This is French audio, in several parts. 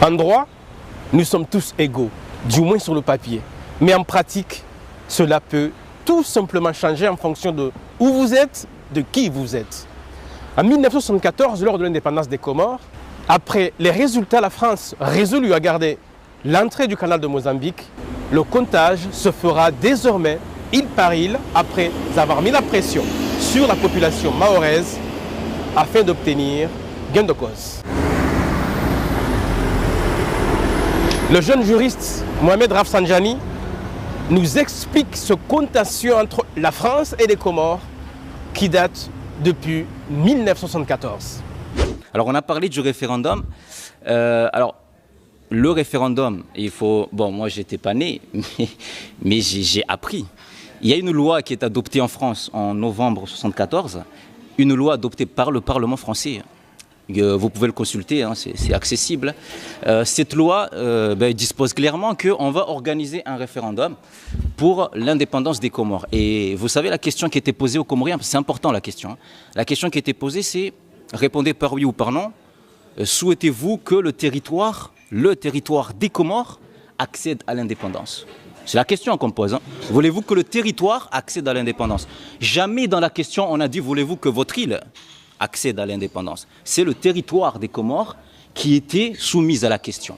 En droit, nous sommes tous égaux, du moins sur le papier. Mais en pratique, cela peut tout simplement changer en fonction de où vous êtes, de qui vous êtes. En 1974, lors de l'indépendance des Comores, après les résultats, la France résolut à garder l'entrée du canal de Mozambique. Le comptage se fera désormais île par île après avoir mis la pression sur la population mahoraise afin d'obtenir gain de cause. Le jeune juriste Mohamed Rafsanjani nous explique ce contentieux entre la France et les Comores qui date depuis 1974. Alors on a parlé du référendum. Le référendum, moi j'étais pas né, mais j'ai appris. Il y a une loi qui est adoptée en France en novembre 1974, une loi adoptée par le Parlement français. Vous pouvez le consulter, hein, c'est accessible. Cette loi dispose clairement qu'on va organiser un référendum pour l'indépendance des Comores. Et vous savez, la question qui était posée aux Comoriens, c'est important la question. Hein. La question qui était posée, c'est, répondez par oui ou par non, souhaitez-vous que le territoire des Comores accède à l'indépendance? C'est la question qu'on pose. Hein. Voulez-vous que le territoire accède à l'indépendance? Jamais dans la question on a dit voulez-vous que votre île accède à l'indépendance. C'est le territoire des Comores qui était soumis à la question.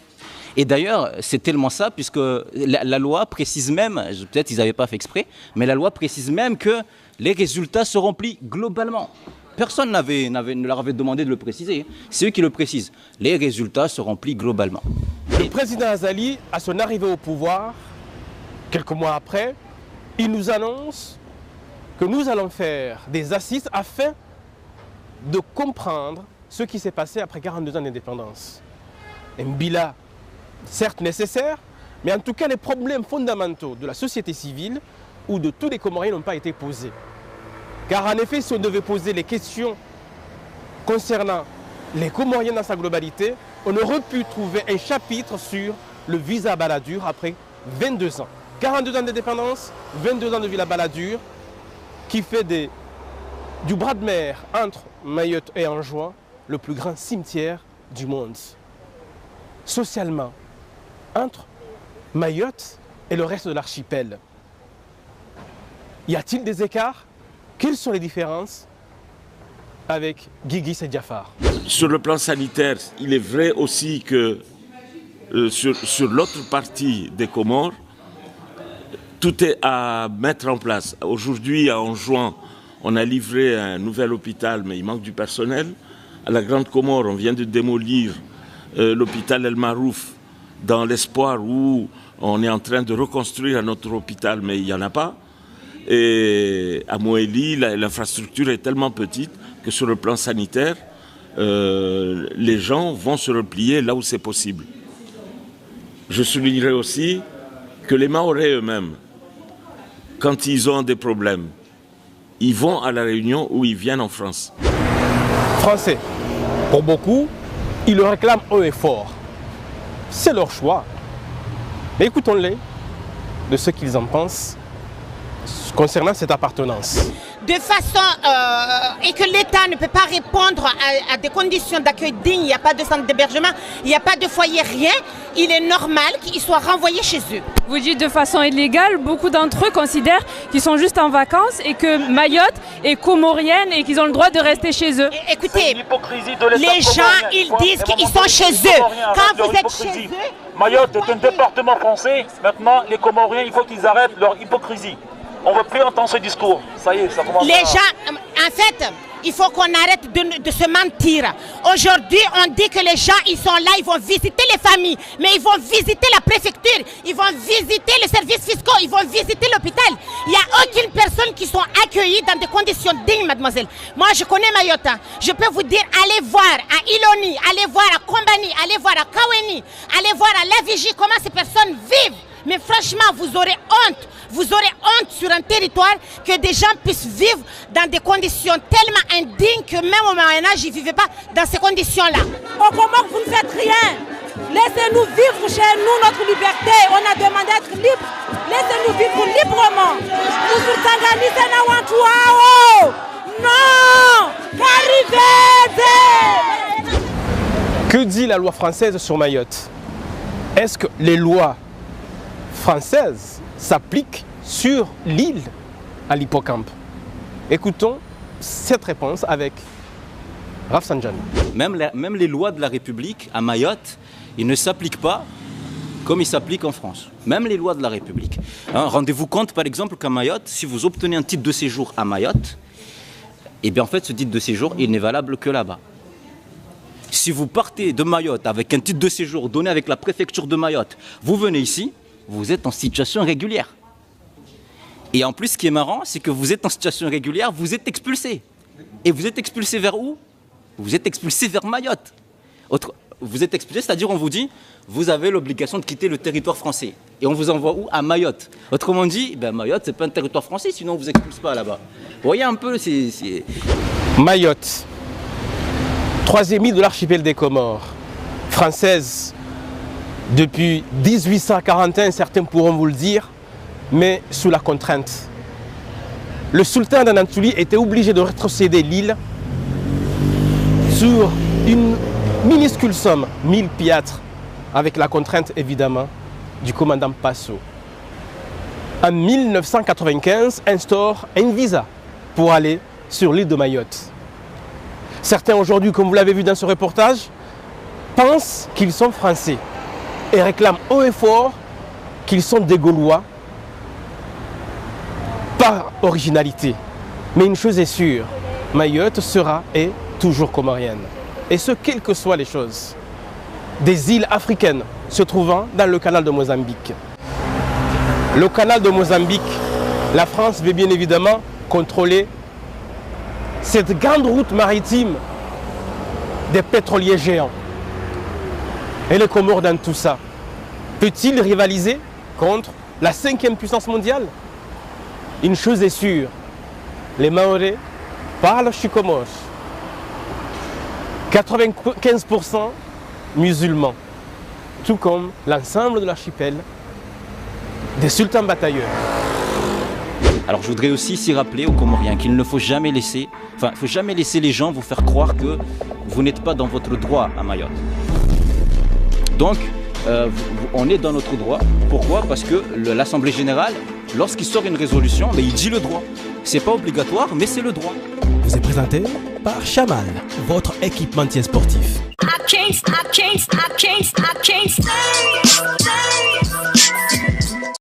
Et d'ailleurs, c'est tellement ça, puisque la loi précise même, peut-être ils n'avaient pas fait exprès, mais la loi précise même que les résultats se remplissent globalement. Personne ne leur avait demandé de le préciser. C'est eux qui le précisent. Les résultats se remplissent globalement. Le président Azali, à son arrivée au pouvoir, quelques mois après, il nous annonce que nous allons faire des assises afin de comprendre ce qui s'est passé après 42 ans d'indépendance. Un bilan certes nécessaire, mais en tout cas les problèmes fondamentaux de la société civile ou de tous les Comoriens n'ont pas été posés. Car en effet, si on devait poser les questions concernant les Comoriens dans sa globalité, on aurait pu trouver un chapitre sur le visa Balladur après 22 ans. 42 ans d'indépendance, 22 ans de visa Balladur, qui fait du bras de mer entre Mayotte et Anjouan le plus grand cimetière du monde. Socialement, entre Mayotte et le reste de l'archipel, y a-t-il des écarts? Quelles sont les différences avec Guigui et Diafar? Sur le plan sanitaire, il est vrai aussi que sur l'autre partie des Comores, tout est à mettre en place. Aujourd'hui, en juin, on a livré un nouvel hôpital, mais il manque du personnel. À la Grande Comore, on vient de démolir l'hôpital El Marouf dans l'espoir où on est en train de reconstruire un autre hôpital, mais il n'y en a pas. Et à Moélie, l'infrastructure est tellement petite que sur le plan sanitaire, les gens vont se replier là où c'est possible. Je soulignerai aussi que les Mahorais eux-mêmes, quand ils ont des problèmes, ils vont à La Réunion ou ils viennent en France. Français, pour beaucoup, ils le réclament haut et fort. C'est leur choix. Mais écoutons-les de ce qu'ils en pensent concernant cette appartenance. De façon et que l'État ne peut pas répondre à des conditions d'accueil dignes, il n'y a pas de centre d'hébergement, il n'y a pas de foyer, rien, il est normal qu'ils soient renvoyés chez eux. Vous dites de façon illégale, beaucoup d'entre eux considèrent qu'ils sont juste en vacances et que Mayotte est comorienne et qu'ils ont le droit de rester chez eux. Écoutez, les gens, ils disent qu'ils sont chez eux. Quand vous êtes chez eux... Mayotte est un département français, maintenant les Comoriens, il faut qu'ils arrêtent leur hypocrisie. On ne veut plus entendre ce discours. Ça y est, ça commence. Les gens, en fait, il faut qu'on arrête de se mentir. Aujourd'hui, on dit que les gens, ils sont là, ils vont visiter les familles, mais ils vont visiter la préfecture, ils vont visiter les services fiscaux, ils vont visiter l'hôpital. Il n'y a aucune personne qui sont accueillies dans des conditions dignes, mademoiselle. Moi, je connais Mayotte. Je peux vous dire, allez voir à Iloni, allez voir à Kombani, allez voir à Kaweni, allez voir à Lavigi, comment ces personnes vivent. Mais franchement, vous aurez honte sur un territoire que des gens puissent vivre dans des conditions tellement indignes que même au Moyen-Âge, ils ne vivaient pas dans ces conditions-là. Au Comores, vous ne faites rien. Laissez-nous vivre chez nous notre liberté. On a demandé d'être libre. Laissez-nous vivre librement. Nous sur Tangani, c'est non! Arrivez! Que dit la loi française sur Mayotte? Est-ce que les lois françaises s'appliquent sur l'île à l'hippocampe? Écoutons cette réponse avec Rafsanjani. Même les lois de la République à Mayotte, ils ne s'appliquent pas comme ils s'appliquent en France. Même les lois de la République. Hein, rendez-vous compte par exemple qu'à Mayotte, si vous obtenez un titre de séjour à Mayotte, eh bien en fait ce titre de séjour il n'est valable que là-bas. Si vous partez de Mayotte avec un titre de séjour donné avec la préfecture de Mayotte, vous venez ici, vous êtes en situation régulière. Et en plus, ce qui est marrant, c'est que vous êtes en situation régulière, vous êtes expulsé. Et vous êtes expulsé vers où? Vous êtes expulsé vers Mayotte. Vous êtes expulsé, c'est-à-dire on vous dit, vous avez l'obligation de quitter le territoire français. Et on vous envoie où? À Mayotte. Autrement dit, ben Mayotte, c'est pas un territoire français, sinon on ne vous expulse pas là-bas. Vous voyez un peu, c'est... Mayotte, troisième île de l'archipel des Comores, française depuis 1841, certains pourront vous le dire, mais sous la contrainte. Le sultan d'Anatolie était obligé de rétrocéder l'île sur une minuscule somme, 1000 piastres, avec la contrainte évidemment du commandant Passo. En 1995, instaure un visa pour aller sur l'île de Mayotte. Certains aujourd'hui, comme vous l'avez vu dans ce reportage, pensent qu'ils sont français et réclament haut et fort qu'ils sont des Gaulois par originalité. Mais une chose est sûre, Mayotte sera et toujours comorienne. Et ce, quelles que soient les choses. Des îles africaines se trouvant dans le canal de Mozambique. Le canal de Mozambique, la France veut bien évidemment contrôler cette grande route maritime des pétroliers géants. Et les Comores dans tout ça, peut-il rivaliser contre la 5e puissance mondiale? Une chose est sûre, les Maoris parlent chikomos. 95% musulmans, tout comme l'ensemble de l'archipel des sultans batailleurs. Alors je voudrais aussi s'y rappeler aux Comoriens qu'il ne faut jamais laisser, les gens vous faire croire que vous n'êtes pas dans votre droit à Mayotte. Donc on est dans notre droit. Pourquoi? Parce que l'Assemblée Générale, lorsqu'il sort une résolution, il dit le droit. C'est pas obligatoire, mais c'est le droit. Vous est présenté par Chamal, votre équipementier sportif. I can't stay.